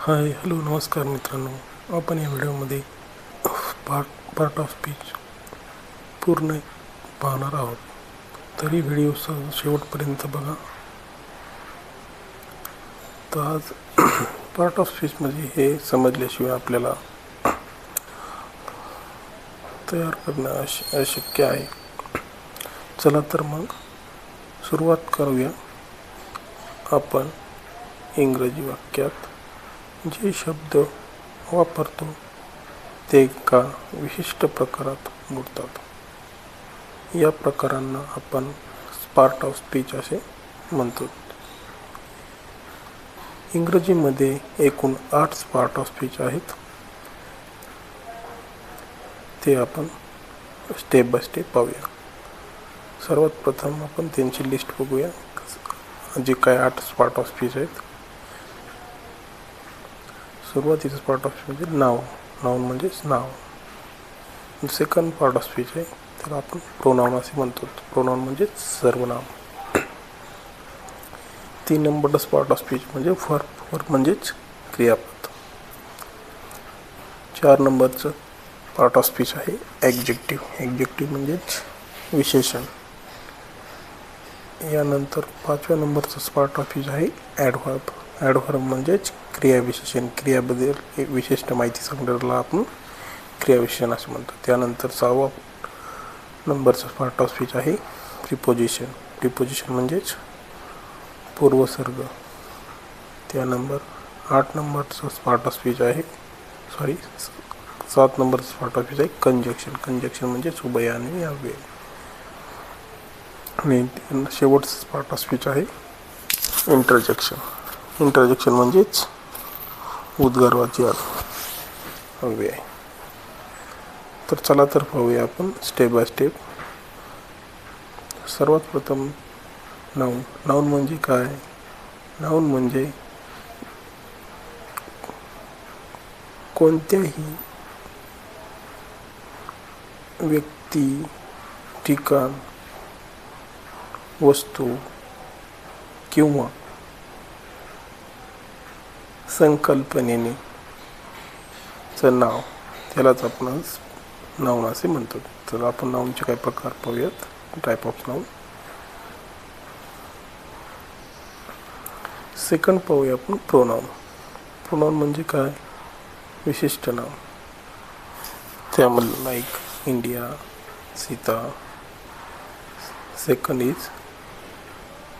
Hi hello नमस्कार मित्रांनो. आपण या व्हिडिओमध्ये पार्ट ऑफ स्पीच पूर्ण पाहणार आहोत. तरी व्हिडिओ शेवटपर्यंत बघा. तर आज पार्ट ऑफ स्पीच म्हणजे हे समजल्याशिवाय आपल्याला तयार करणं अशक्य आहे. चला तर मग सुरुवात करूया. आपण इंग्रजी वाक्यात जे शब्द वापरतो ते एका विशिष्ट प्रकारात मोडतात. या प्रकारांना आपण पार्ट ऑफ स्पीच असे म्हणतो. इंग्रजीमध्ये एकूण 8 पार्ट ऑफ स्पीच आहेत. ते आपण स्टेप बाय स्टेप पाहूया. सर्वात प्रथम आपण त्यांची लिस्ट बघूया, जे काय 8 पार्ट ऑफ स्पीच आहेत. सुरुवातीचं पार्ट ऑफ स्पीच म्हणजे नाउन म्हणजेच नाव. सेकंड पार्ट ऑफ स्पीच आहे, त्याला आपण प्रोनाउन असे म्हणतो. प्रोनाउन म्हणजेच सर्वनाम. 3 नंबरचा पार्ट ऑफ स्पीच म्हणजे वर्ब म्हणजेच क्रियापद. 4 नंबरचं पार्ट ऑफ स्पीच आहे ॲडजेक्टिव्ह म्हणजेच विशेषण. यानंतर 5व्या नंबरचं पार्ट ऑफ स्पीच आहे ॲडव्हर्ब म्हणजेच क्रियाविशेषण. क्रियाबद्दल विशिष्ट माहिती सांगण्याला आपण क्रियाविशेषण असे म्हणतो. त्यानंतर 6व्या नंबरचं पार्ट ऑफ स्पीच आहे प्रिपोजिशन म्हणजेच पूर्वसर्ग. त्यानंतर 8 नंबरचं पार्ट ऑफ स्पीच आहे 7 नंबरचं पार्ट ऑफ स्पीच आहे कंजक्शन म्हणजेच उभय आणि अव्यय. आणि शेवटचं पार्ट ऑफ स्पीच आहे इंटरजेक्शन म्हणजेच उद्गारवाची अव्यय. तर चला तर पाहूया आपण स्टेप बाय स्टेप. सर्वात प्रथम नाउन म्हणजे काय? नाउन म्हणजे कोणत्याही व्यक्ती, ठिकाण, वस्तू किंवा संकल्पनेने नाव, त्यालाच आपण नाउन असे म्हणतो. तर आपण नाउनचे काही प्रकार पाहूयात. Type of noun. सेकंड पाहूया आपण प्रोनाउन म्हणजे काय? विशिष्ट नाव. त्यामध्ये like India, Sita. Second is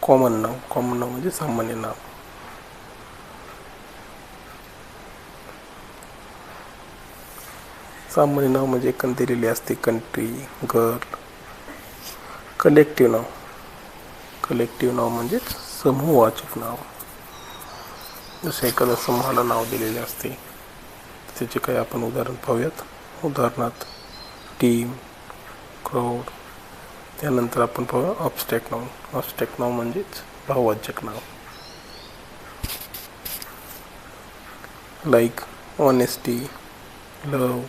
common नाव म्हणजे सामान्य नाव. सामान्य नाव म्हणजे दिलेली असते, कंट्री, गर्ल. कलेक्टिव्ह नाव म्हणजेच समूहवाचक नाव. जसे एखाद्या समूहाला नाव दिलेले असते, त्याचे काही आपण उदाहरण पाहूयात. उदाहरणार्थ टीम, क्राऊड. त्यानंतर आपण पाहूया ऑब्स्ट्रॅक्ट नाव म्हणजेच भाववाचक नाव. लाईक ऑनेस्टी, लव.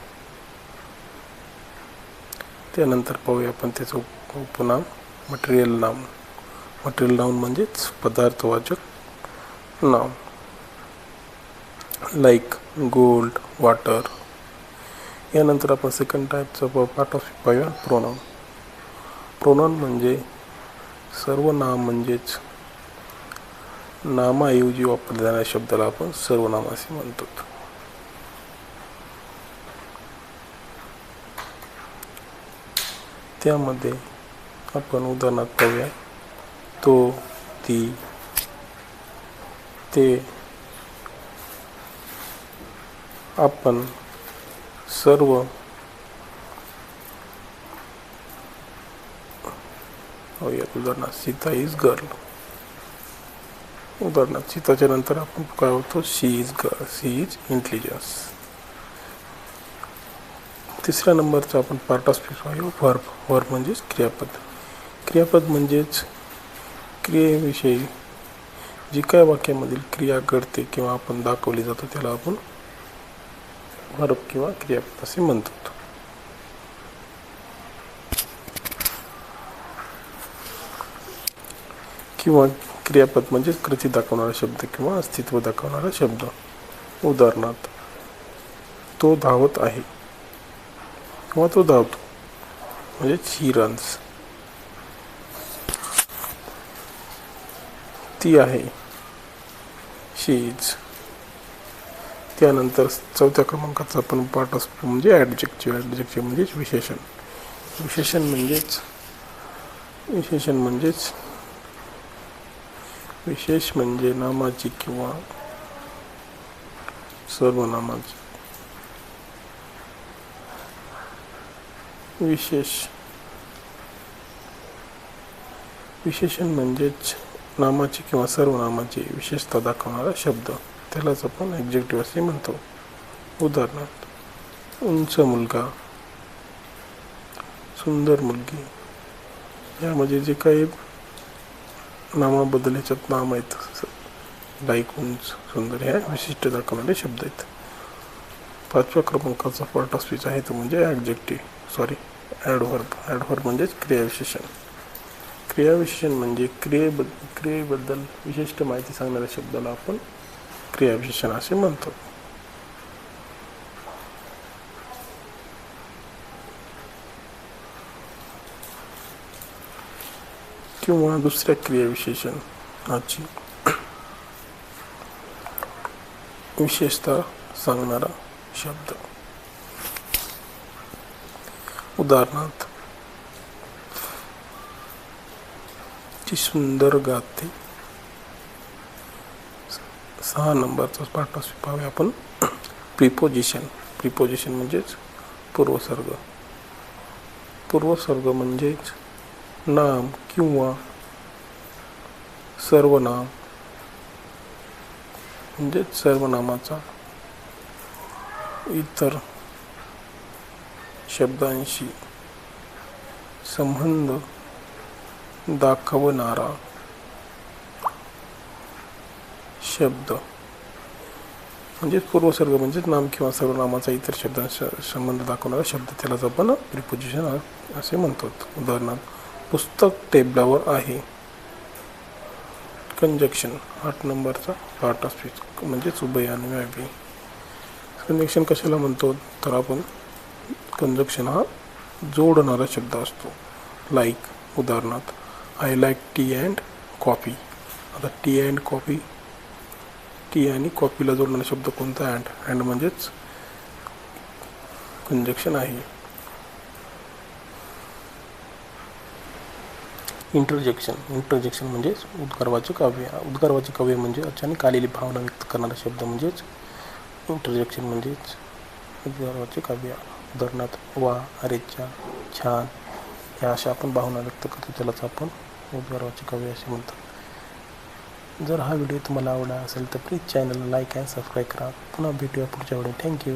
त्यानंतर पाहूया आपण त्याचं उपनाम मटेरियल नाउन म्हणजेच पदार्थवाचक नाव. Like gold, water. यानंतर आपण सेकंड टाईपचं पार्ट ऑफ पाहूया प्रोनाउन म्हणजे सर्वनाम म्हणजेच नामाऐवजी वापरल्या जाणाऱ्या शब्दाला आपण सर्वनाम असे म्हणतो. त्यामध्ये आपण उदाहरणार्थ पाहूया तो, ती, ते. आपण सर्व. उदाहरणार्थ सीता इज गर्ल. उदाहरणार्थ सीताच्या नंतर आपण काय होतो? शी इज इंटेलिजन्स. तिसऱ्या नंबरचा आपण पार्ट ऑफ स्पीच आहे वर्ब म्हणजेच क्रियापद म्हणजेच क्रियेविषयी जी काय वाक्यामधील क्रिया घडते किंवा आपण दाखवली जातो त्याला आपण वर्ब किंवा क्रियापद असे म्हणतो. किंवा क्रियापद म्हणजेच कृती दाखवणारा शब्द किंवा अस्तित्व दाखवणारा शब्द. उदाहरणार्थ तो धावत आहे किंवा तो धावतो म्हणजेच ही रन्स. ती आहे शी इज. त्यानंतर चौथ्या क्रमांकाचा आपण पाठ असतो म्हणजे ॲडजेक्टिव्ह. ॲडजेक्टिव्ह म्हणजेच विशेषण. विशेषण म्हणजेच विशेष म्हणजे नामाची किंवा सर्वनामाची. विशेषण म्हणजेच नामाची किंवा सर्वनामाची विशेषता दाखवणारा शब्द, त्यालाच आपण ॲडजेक्टिव्ह असे म्हणतो. उदाहरणार्थ उंच मुलगा, सुंदर मुलगी. यामध्ये जे काही नामाबद्दल ह्याच्यात नाम आहेत, लाईक, उंच, सुंदर, ह्या विशिष्ट दाखवणारे शब्द आहेत. पाचव्या क्रमांकाचा पार्ट ऑफ स्पीच आहे तो म्हणजे ॲडव्हर्ब. ॲडव्हर्ब म्हणजेच क्रियाविशेषण. क्रियाविशेषण म्हणजे क्रियेबद्दल विशिष्ट माहिती सांगणाऱ्या शब्दाला आपण क्रियाविशेषण असे म्हणतो. किंवा दुसऱ्या क्रियाविशेषणाची विशेषता सांगणारा शब्द. उदाहरणार्थ ती सुंदर गाते. 6 नंबरचा पाठ पाहूया आपण. प्रिपोजिशन. प्रिपोजिशन म्हणजेच पूर्वसर्ग. पूर्वसर्ग म्हणजेच नाम किंवा सर्वनाम म्हणजेच सर्वनामाचा इतर शब्दांशी संबंध दाखवणारा शब्द. म्हणजेच पूर्वसर्ग म्हणजेच नाम किंवा सर्वनामाचा इतर शब्दांशी संबंध दाखवणारा शब्द, त्यालाच आपण प्रिपोजिशन असे म्हणतो. उदाहरणार्थ पुस्तक टेबलावर आहे. कंजक्शन 8 नंबरचा पार्ट ऑफ स्पीच म्हणजेच उभयन्वयी. कंजक्शन कशाला म्हणतो तर आपण कंजक्शन हा जोडणारा शब्द असतो. लाईक उदाहरणार्थ I like tea and coffee. आता टी अँड कॉफी, टी आणि कॉफीला जोडणारा शब्द कोणता? अँड म्हणजेच कंजक्शन आहे. इंटरजेक्शन म्हणजेच उद्गारवाचक काव्य. उद्गारवाचक काव्य म्हणजे अचानक आलेली भावना व्यक्त करणारा शब्द म्हणजेच इंटरजेक्शन म्हणजेच उद्गारवाचक काव्य. उदाहरणार्थ वा, अरेच्या, छान, ह्या अशा आपण भावना व्यक्त करतो, त्यालाच आपण उद्गारवाचक काव्य असे म्हणतात. जर हा व्हिडिओ तुम्हाला आवडला असेल तर प्लीज चॅनलला लाईक अँड सबस्क्राईब करा. पुन्हा भेटूया पुढच्या व्हिडिओ. थँक्यू.